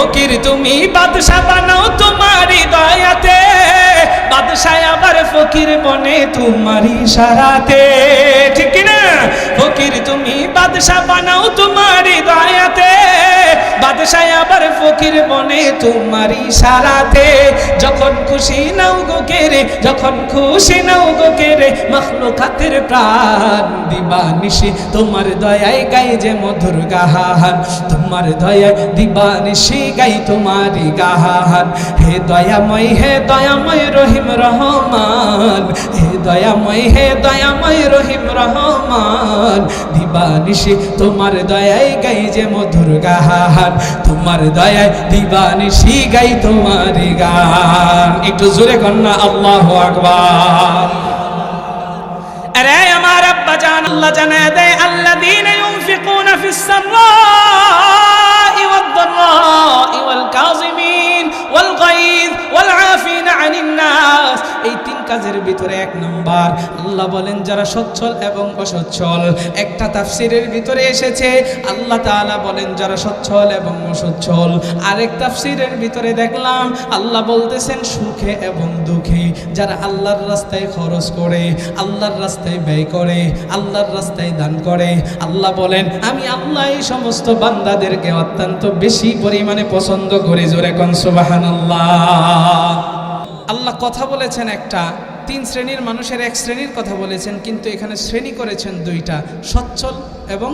ফকির তুমি বাদশা বানাও তোমারই দয়াতে, বাদশা আবার ফকির বনে তোমারই ইশারাতে, ঠিক না? ফকির তুমি বাদশা বানাও তোমারই দয়াতে, বাদশা আবার ফকির বনে তোমারই ইশারাতে। যখন খুশি নাও গো কেরে, যখন খুশি নাও গো কেরে, মাখলুকাতের প্রাণ দিবানিশি তোমার দয়ায় গাই যে মধুর গাহান, তোমার দয়ায় দিবানিশি গাই তোমারই গাহান। হে দয়াময় রহিম রহমান, হে দয়াময় রহিম রহমান, দিবানিশি তোমার দয়ায় গাই যে মধুর গাহান, তোমার দয়ায় দিবানিশি গাই তোমারই গান। একটু জোরে কন্যা আল্লাহু আকবার। আরে আমার আব্বা জান আল্লাহ জানায় দেয়, আল্লাযীনা ইউনফিকুনা ফিস সাররাই ওয়াদ দাররাই ওয়াল কাযিমিন ওয়াল গায়য ওয়াল আফিনা আনিন নাস। এই তিন কাজের ভিতরে এক নাম্বার আল্লাহ বলেন যারা সচ্ছল এবং অসচ্ছল। একটা তাফসীরের ভিতরে এসেছে আল্লাহ তাআলা বলেন যারা সচ্ছল এবং অসচ্ছল। আরেক তাফসীরের ভিতরে দেখলাম আল্লাহ বলতেছেন সুখে এবং দুঃখে যারা আল্লাহর রাস্তায় খরচ করে, আল্লাহর রাস্তায় ব্যয় করে, আল্লাহর রাস্তায় দান করে। আল্লাহ বলেন আমি আল্লাহ এই সমস্ত বান্দাদেরকে অত্যন্ত বেশি পরিমাণে পছন্দ করি। জোরে কোন সুবহানাল্লাহ। আল্লাহ কথা বলেছেন একটা, তিন শ্রেণীর মানুষের এক শ্রেণীর কথা বলেছেন, কিন্তু এখানে শ্রেণী করেছেন দুইটা, সচ্ছল এবং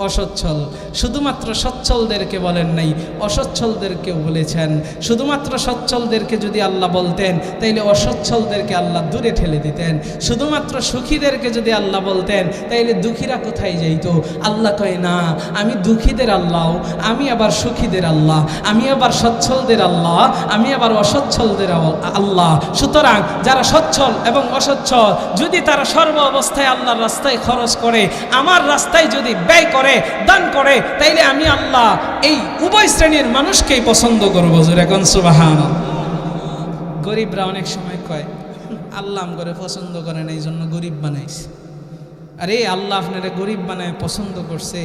অসচ্ছল। শুধুমাত্র সচ্ছলদেরকে বলেন নাই, অসচ্ছলদেরকেও বলেছেন। শুধুমাত্র সচ্ছলদেরকে যদি আল্লাহ বলতেন তাইলে অসচ্ছলদেরকে আল্লাহ দূরে ঠেলে দিতেন। শুধুমাত্র সুখীদেরকে যদি আল্লাহ বলতেন তাইলে দুঃখীরা কোথায় যাইত? আল্লাহ কয় না, আমি দুঃখীদের আল্লাহ, আমি আবার সুখীদের আল্লাহ, আমি আবার সচ্ছলদের আল্লাহ, আমি আবার অসচ্ছলদের আল্লাহ। সুতরাং যারা সচ্ছল এবং অসচ্ছল যদি তারা সর্ব অবস্থায় আল্লাহর রাস্তায় খরচ করে, আমার রাস্তায় যদি ব্যয় করে, দান করে, তাইলে আমি আল্লাহ এই উভয় শ্রেণীর মানুষকেই পছন্দ করবো। জোরে কোন সুবহানাল্লাহ। গরিবরা অনেক সময় কয় আল্লাহ আমগরে পছন্দ করে না, এই জন্য গরিব বানাইছে। আরে আল্লাহ আপনারা গরিব বানায় পছন্দ করছে,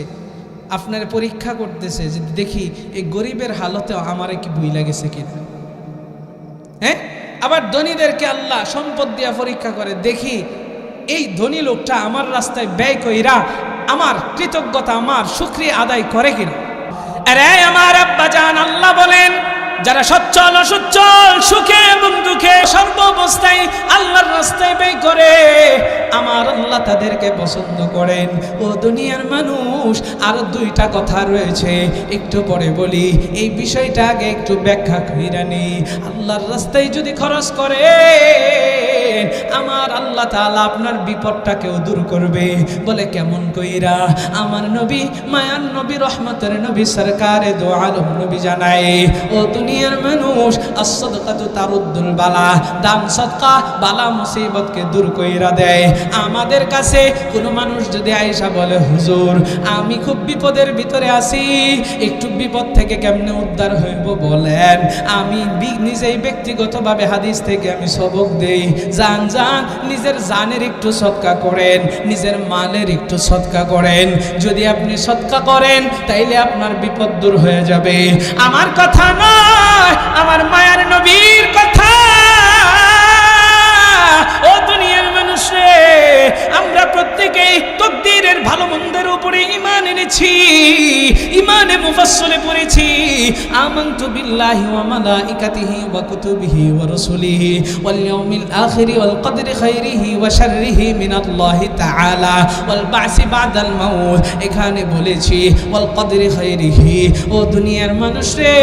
আপনারা পরীক্ষা করতেছে যে দেখি এই গরিবের হালতে আমারে কি ভুইলা গেছে কিনা। হ্যাঁ, আবার ধনীদেরকে আল্লাহ সম্পদ দিয়া পরীক্ষা করে, দেখি এই ধনী লোকটা আমার রাস্তায় ব্যয় কইরা আমার কৃতজ্ঞতা, আমার শুকরিয়া আদায় করে কিনা। আরে আমার আব্বা জান আল্লাহ বলেন যারা সচ্ছল অসচ্ছল, সুখে এবং দুঃখে সর্ব অবস্থায় আল্লাহর রাস্তায় ব্যয় করে, আমার আল্লাহ তাদেরকে পছন্দ করেন। ও দুনিয়ার মানুষ, আর দুইটা কথা রয়েছে, একটু পরে বলি। এই বিষয়টা আগে একটু ব্যাখ্যা কইরা নি। আল্লাহর রাস্তায় যদি খরচ করে, আমার আল্লাহ তাআলা আপনার বিপদটাকেও দূর করবে। বলে কেমন কইরা? আমার নবী, মায়ার নবী, রহমতের নবী, সরকারে দো আলম নবী জানায়, ও দুনিয়ার মানুষ, as-সাদকাতু তারুদ্দুল বালা, দান সদকা বালা মুসিবতকে দূর কইরা দেয়। আমাদের কাছে কোনো মানুষ যদি আয়েশা বলে হুজুর আমি খুব বিপদের ভিতরে আছি, একটু বিপদ থেকে কেমনে উদ্ধার হইব বলেন, আমি নিজেই ব্যক্তিগতভাবে হাদিস থেকে আমি সবক দেই, জান নিজের জানের একটু সদকা করেন, নিজের মালের একটু সদকা করেন। যদি আপনি সদকা করেন তাইলে আপনার বিপদ দূর হয়ে যাবে। আমার কথা নয়, আমার মায়ার নবীর কথা। ও দুনিয়ার মানুষ রে, আমরা প্রত্যেকেই তাকদীরের ভালো মন্দের উপরে ঈমান এনেছি, ঈমানে মুফাসসলে পড়েছি আমানতু বিল্লাহি ওয়া মালাইকাতিহি ওয়া কুতুবিহি ওয়া রাসূলিহি ওয়াল ইয়াউমিল আখিরি ওয়াল কদরি খাইরিহি ওয়া শাররিহি মিনাল্লাহি তাআলা ওয়াল বা'সি বাদাল মাউত। এখানে বলেছি ওয়াল কদরি খাইরিহি। ও দুনিয়ার মানুষ রে,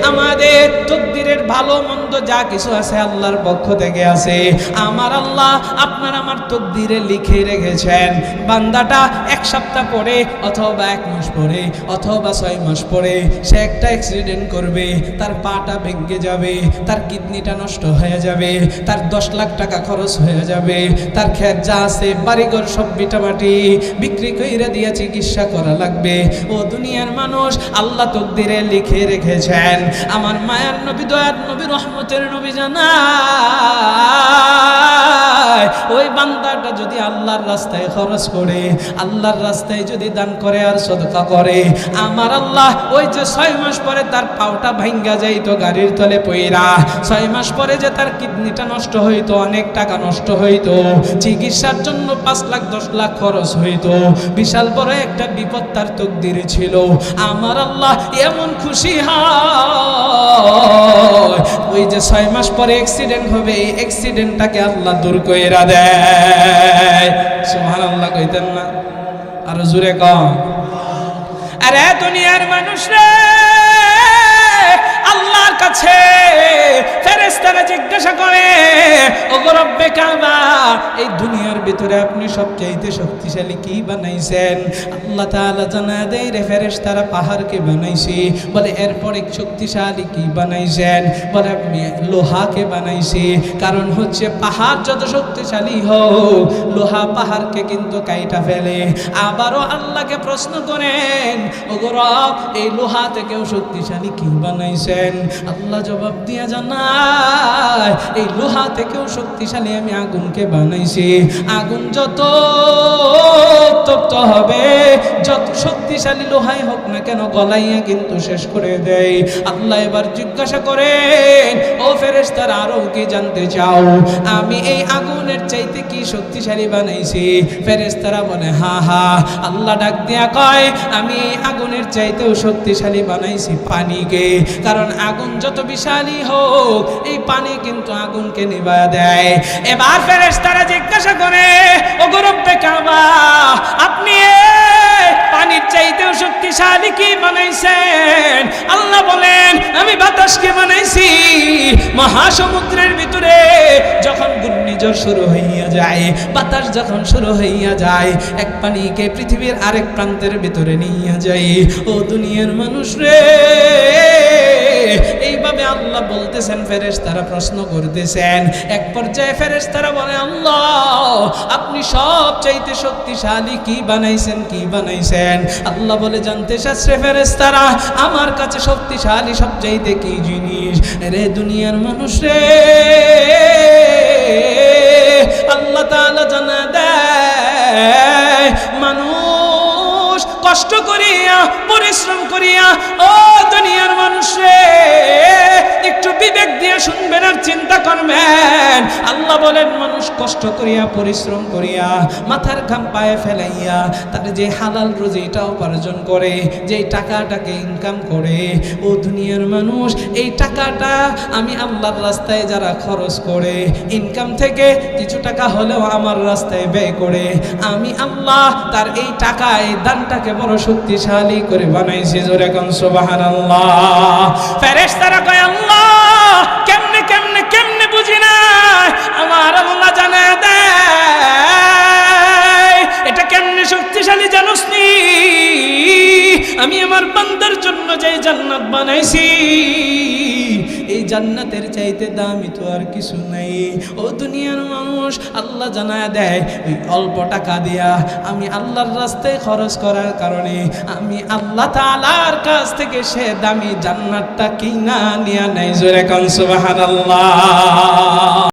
আমাদের তাকদীরের ভালো মন্দ যা কিছু আছে আল্লাহর পক্ষ থেকে আছে। আমার আল্লাহ আপনার আমার তাকদীরে লিখে রেখেছেন, বান্দাটা এক সপ্তাহ পরে অথবা এক মাস পরে অথবা 6 মাস পরে সে একটা অ্যাক্সিডেন্ট করবে, তার পাটা ভেঙে যাবে, তার কিডনিটা নষ্ট হয়ে যাবে, তার 10 লাখ টাকা খরচ হয়ে যাবে, তার ক্ষেত যা আছে বাড়িঘর সব বিটামাটি বিক্রি কইরা দিয়ে চিকিৎসা করা লাগবে। ও দুনিয়ার মানুষ, আল্লাহ তাকদীরে লিখে রেখেছেন। আমার মায়ার নবী, দয়ার নবী, রহমতের নবী জানায়, ওই বান্দাটা যদি আল্লাহর রাস্তায় খরচ করে, আল্লাহর রাস্তায় যদি যদি দান করে আর সদকা করে, আমার আল্লাহ ওই যে 6 মাস পরে তার পাওটা ভাঙ্গা যাইতো গাড়ির তলে পইরা, 6 মাস পরে যে তার কিডনিটা নষ্ট হইতো, অনেক টাকা নষ্ট হইতো, চিকিৎসার জন্য 5 লাখ 10 লাখ খরচ হইতো, বিশাল বড় একটা বিপদ তার তকদিরে ছিল, আমার আল্লাহ এমন খুশি হয় ওই যে 6 মাস পরে অ্যাক্সিডেন্ট হবে, এই অ্যাক্সিডেন্টটাকে আল্লাহ দূর কইরা দেয়। সুবহানাল্লাহ কইতেন না? আর জোরে কম। আরে দুনিয়ার মানুষ রে, আল্লাহর কাছে ফেরেশতারা জিজ্ঞাসা করে, ওগো রব্বে কাবা, এই দুনিয়ার ভিতরে আপনি সবচাইতে শক্তিশালী কি বানাইছেন? আল্লাহ তাআলা জানা দেয় রে ফেরেশতারা পাহাড়কে বানাইছি। বলে এরপরে শক্তিশালী কি বানাইছেন? বলে আমি লোহাকে বানাইছি। কারণ হচ্ছে পাহাড় যত শক্তিশালী হোক, লোহা পাহাড়কে কিন্তু কাইটা ফেলে। আবারও আল্লাহকে প্রশ্ন করেন, ওগো রব, এই লোহা থেকেও শক্তিশালী কি বানাইছেন? আল্লাহ জবাব দিয়া জানায়, এই লোহা থেকেও শক্তিশালী আমি আগুনকে বানাইছি। আগুন যত তপ্ত হবে, যত শক্তিশালী লোহাই হোক না কেন, গলাইয়া কিন্তু শেষ করে দেয়। আল্লাহ এবার জিজ্ঞাসা করেন, ও ফেরেশতারা, আরো কি জানতে চাও? আমি এই আগুনের চাইতে কি শক্তিশালী বানাইছি? ফেরেশতারা বলে হা হা। আল্লাহ ডাক দিয়া কয়, আমি এই আগুনের চাইতেও শক্তিশালী বানাইছি পানিকে। কারণ আগুন যত বিশালী হোক, এই পানি কিন্তু আগুনকে নিভায়া দেয়। এবার ফেরেশতারা জিজ্ঞাসা করে, ওগো রব্বে কাবা, আপনি পানির চাইতেও শক্তিশালী কি বানাইছেন? আল্লাহ বলেন, আমি বাতাসকে বানাইছি। মহাসমুদ্রের ভিতরে যখন ঘূর্ণিঝড় শুরু হইয়া যায়, বাতাস যখন শুরু হইয়া যায়, এক পানিকে পৃথিবীর আরেক প্রান্তের ভিতরে নিয়ে যায়। ও দুনিয়ার মানুষ রে, এইভাবে আল্লাহ বলতেছেন, ফেরেশতারা প্রশ্ন করতেছেন। এক পর্যায়ে ফেরেশতারা বলে, আল্লাহ, আপনি সব চাইতে শক্তিশালী কি বানাইছেন? কি বানাইছেন? আল্লাহ বলে, জানতে চাচ্ছে ফেরেশতারা, আমার কাছে শক্তিশালী সব চাইতে কি জিনিস? রে দুনিয়ার মানুষ রে, আল্লাহ তাআলা জানা দেয়, মানুষ কষ্ট করিয়া পরিশ্রম করিয়া, ও দুনিয়ার মানুষ রে, একটু বিবেক দিয়ে শুনবেন আর চিন্তা করবেন। আল্লাহ বলেন, মানুষ কষ্ট করিয়া পরিশ্রম করিয়া মাথার ঘাম পায়ে ফেলাইয়া তার যে হালাল রুজিটা উপার্জন করে, যে টাকাটাকে ইনকাম করে, ও দুনিয়ার মানুষ, এই টাকাটা আমি আল্লাহর রাস্তায় যারা খরচ করে, ইনকাম থেকে কিছু টাকা হলেও আমার রাস্তায় ব্যয় করে, আমি আল্লাহ তার এই টাকা, এই দানটাকে বড় শক্তিশালী করে বানাইছি। জোরে কোন সুবহানাল্লাহ। ফেরেশতারা কয়, আল্লাহ, কেমনে কেমনে কেমনে বুঝি না, আমার আল্লাহ জানা দেয়, এটা কেমনে শক্তিশালী জানোস নি? আমি আমার বান্দার জন্য যে জান্নাত বানাইছি, এই জান্নাতের চাইতে দামি তো আর কিছু নাই। ও দুনিয়ার মানুষ, আল্লাহ জানা দেয়, ওই অল্প টাকা দিয়া আমি আল্লাহর রাস্তায় খরচ করার কারণে আমি আল্লাহ তাআলার কাছ থেকে সে দামি জান্নাতটা কিনা নিয়া নাই। জোরে কোন সুবহানাল্লাহ।